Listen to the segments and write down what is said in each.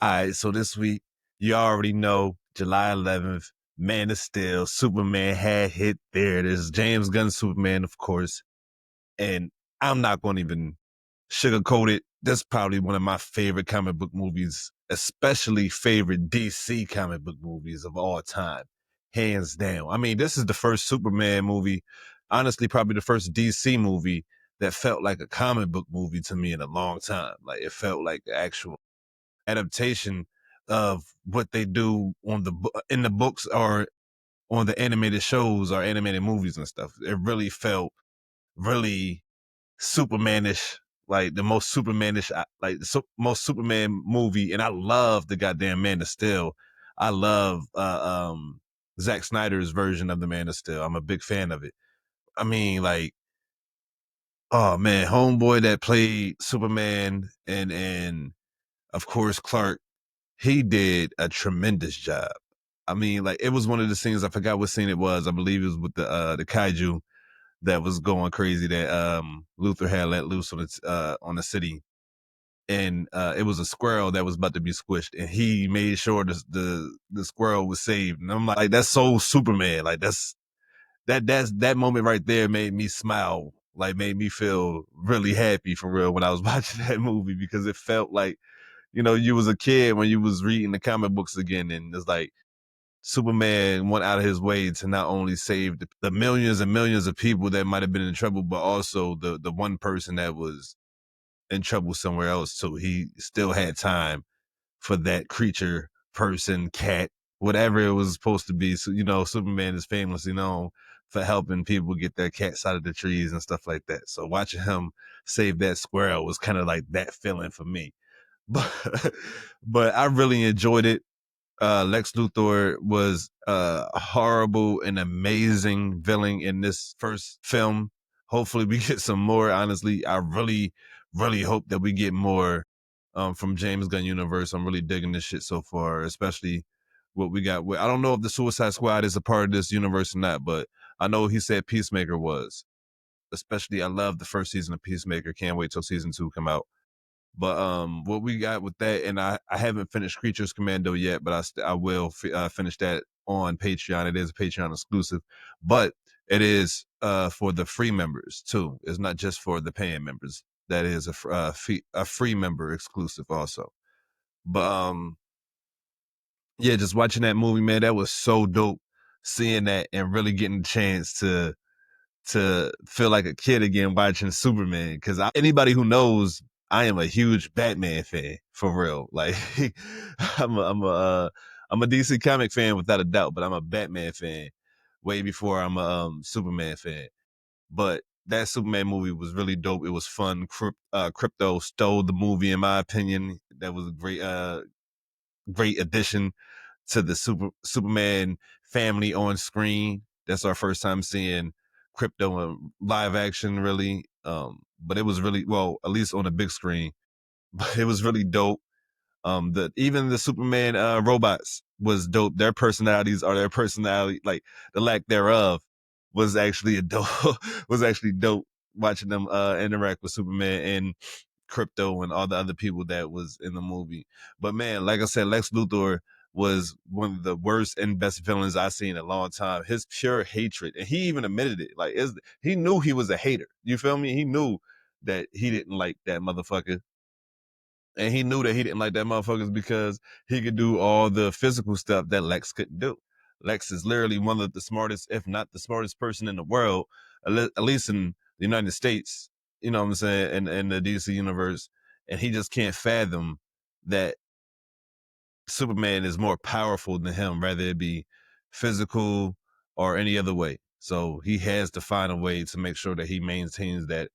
All right, so this week, you already know, July 11th, Man of Steel, Superman had hit there. There's James Gunn Superman, of course. And I'm not going to even sugarcoat it. That's probably one of my favorite comic book movies, especially favorite DC comic book movies of all time, hands down. I mean, this is the first Superman movie, honestly, probably the first DC movie that felt like a comic book movie to me in a long time. Like it felt like the actual adaptation of what they do on in the books or on the animated shows or animated movies and stuff. It really felt really Supermanish, like the most Supermanish, like the most Superman movie. And I love the goddamn Man of Steel. I love Zack Snyder's version of the Man of Steel. I'm a big fan of it. I mean, like, oh man, homeboy that played Superman and of course Clark, he did a tremendous job. I mean, like it was one of the scenes. I forgot what scene it was. I believe it was with the kaiju that was going crazy that Luthor had let loose on the city, and it was a squirrel that was about to be squished, and he made sure the squirrel was saved. And I'm like, that's so Superman. Like that moment right there made me smile. Like made me feel really happy for real when I was watching that movie because it felt like you was a kid when you was reading the comic books again, and it's like Superman went out of his way to not only save the millions and millions of people that might have been in trouble, but also the one person that was in trouble somewhere else. So he still had time for that creature, person, cat, whatever it was supposed to be. So Superman is famous, for helping people get their cats out of the trees and stuff like that. So watching him save that squirrel was kind of like that feeling for me. But but I really enjoyed it. Lex Luthor was a horrible and amazing villain in this first film. Hopefully, we get some more. Honestly, I really, really hope that we get more from James Gunn universe. I'm really digging this shit so far, especially what we got. I don't know if the Suicide Squad is a part of this universe or not, but I know he said Peacemaker was. Especially, I love the first season of Peacemaker. Can't wait till season 2 come out. But what we got with that, and I haven't finished Creatures Commando yet, but I will finish that on Patreon. It is a Patreon exclusive, but it is for the free members too. It's not just for the paying members. That is a free member exclusive also. But yeah, just watching that movie, man, that was so dope. Seeing that and really getting a chance to feel like a kid again watching Superman. Because anybody who knows, I am a huge Batman fan for real. Like I'm a DC comic fan without a doubt, but I'm a Batman fan way before I'm a Superman fan. But that Superman movie was really dope. It was fun. Crypto stole the movie, in my opinion. That was a great addition to the Superman family on screen. That's our first time seeing Crypto in live action, really. But it was really well, at least on the big screen. But it was really dope. Even the Superman robots was dope. Their personality, like the lack thereof, was actually a dope was actually dope watching them interact with Superman and Crypto and all the other people that was in the movie. But man, like I said, Lex Luthor was one of the worst and best villains I've seen in a long time. His pure hatred, and he even admitted it. Like he knew he was a hater. You feel me? He knew that he didn't like that motherfucker, and he knew that he didn't like that motherfuckers because he could do all the physical stuff that Lex couldn't do. Lex is literally one of the smartest, if not the smartest person in the world, at least in the United States, you know what I'm saying, in the DC universe. And he just can't fathom that Superman is more powerful than him, whether it be physical or any other way. So he has to find a way to make sure that he maintains that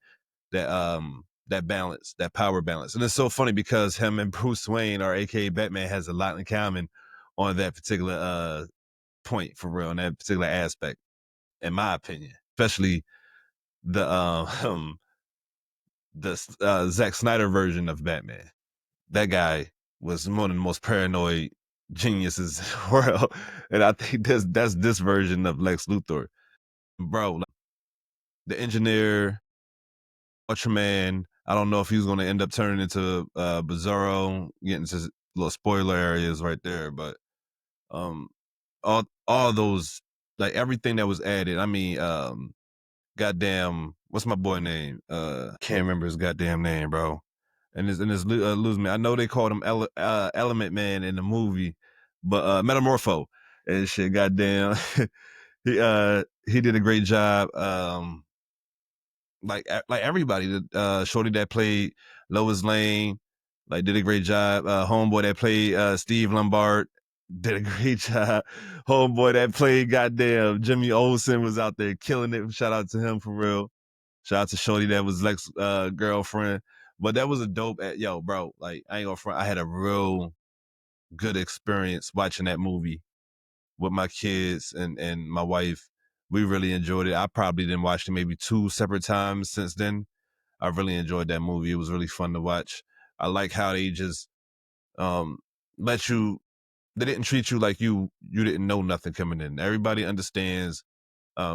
balance, that power balance. And it's so funny because him and Bruce Wayne, or aka Batman, has a lot in common on that particular point for real, in that particular aspect, in my opinion. Especially the Zack Snyder version of Batman. That guy was one of the most paranoid geniuses in the world. And I think that's this version of Lex Luthor. Bro, like, the engineer, Ultraman. I don't know if he was going to end up turning into Bizarro, getting little spoiler areas right there, but um, all those like everything that was added. I mean, goddamn, what's my boy name? Can't remember his goddamn name, bro. And this lose me. I know they called him Element Man in the movie, but Metamorpho and shit. Goddamn, he did a great job. Like everybody, the shorty that played Lois Lane, like did a great job. Homeboy that played Steve Lombard did a great job. Homeboy that played goddamn Jimmy Olsen was out there killing it. Shout out to him for real. Shout out to Shorty that was Lex girlfriend. But that was a dope yo, bro. Like I ain't gonna front. I had a real good experience watching that movie with my kids and my wife. We really enjoyed it. I probably didn't watch it maybe 2 separate times since then. I really enjoyed that movie. It was really fun to watch. I like how they just um let you they didn't treat you like you didn't know nothing coming in. Everybody understands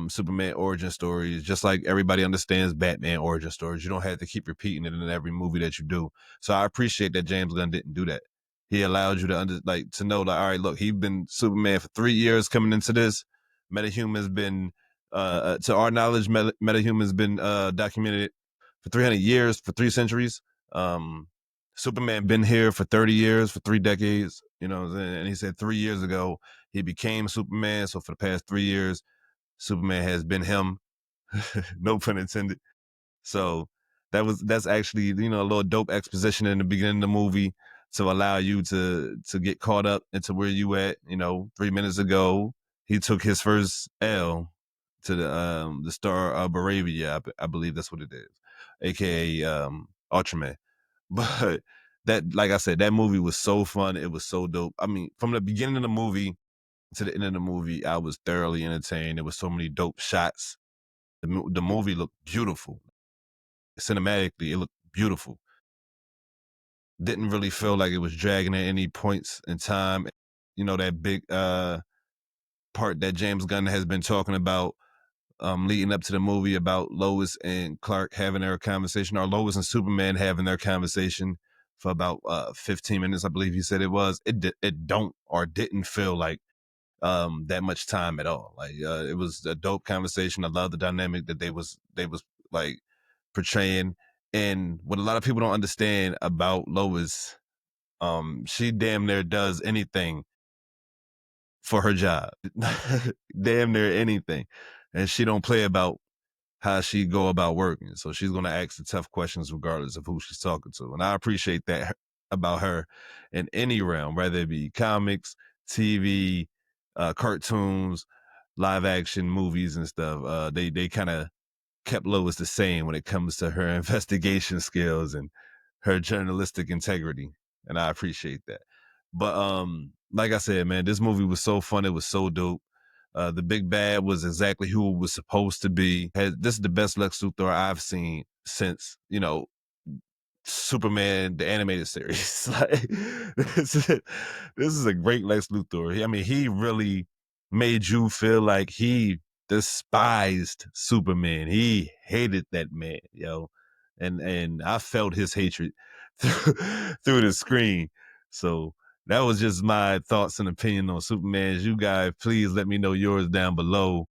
Superman origin stories, just like everybody understands Batman origin stories. You don't have to keep repeating it in every movie that you do. So I appreciate that James Gunn didn't do that. He allowed you to to know like, all right, look, he's been Superman for 3 years coming into this. Metahuman's been to our knowledge, Metahuman's been documented for 300 years, for 3 centuries. Superman been here for 30 years, for 3 decades, you know, and he said 3 years ago he became Superman. So for the past 3 years, Superman has been him. No pun intended. So that's actually, you know, a little dope exposition in the beginning of the movie to allow you to get caught up into where you at. You know, 3 minutes ago, he took his first L to the star of Baravia, I believe that's what it is, aka Ultraman. But that, like I said, that movie was so fun. It was so dope. I mean, from the beginning of the movie to the end of the movie, I was thoroughly entertained. There was so many dope shots. The movie looked beautiful. Cinematically, it looked beautiful. Didn't really feel like it was dragging at any points in time. You know, that big part that James Gunn has been talking about leading up to the movie about Lois and Clark having their conversation, or Lois and Superman having their conversation for about 15 minutes, I believe he said it was. It don't or didn't feel like that much time at all. Like it was a dope conversation. I love the dynamic that they was like portraying. And what a lot of people don't understand about Lois, she damn near does anything for her job. Damn near anything. And she don't play about how she go about working. So she's gonna ask the tough questions regardless of who she's talking to. And I appreciate that about her in any realm, whether it be comics, TV, cartoons, live action movies and stuff. They kind of kept Lois the same when it comes to her investigation skills and her journalistic integrity. And I appreciate that. But like I said, man, this movie was so fun. It was so dope. The big bad was exactly who it was supposed to be. This is the best Lex Luthor I've seen since, you know, Superman the animated series. Like this is a great Lex Luthor. I mean, he really made you feel like he despised Superman. He hated that man, yo. And I felt his hatred through the screen. So that was just my thoughts and opinion on Superman. You guys, please let me know yours down below.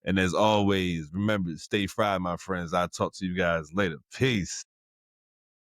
And as always, remember, stay fried, my friends. I'll talk to you guys later. Peace.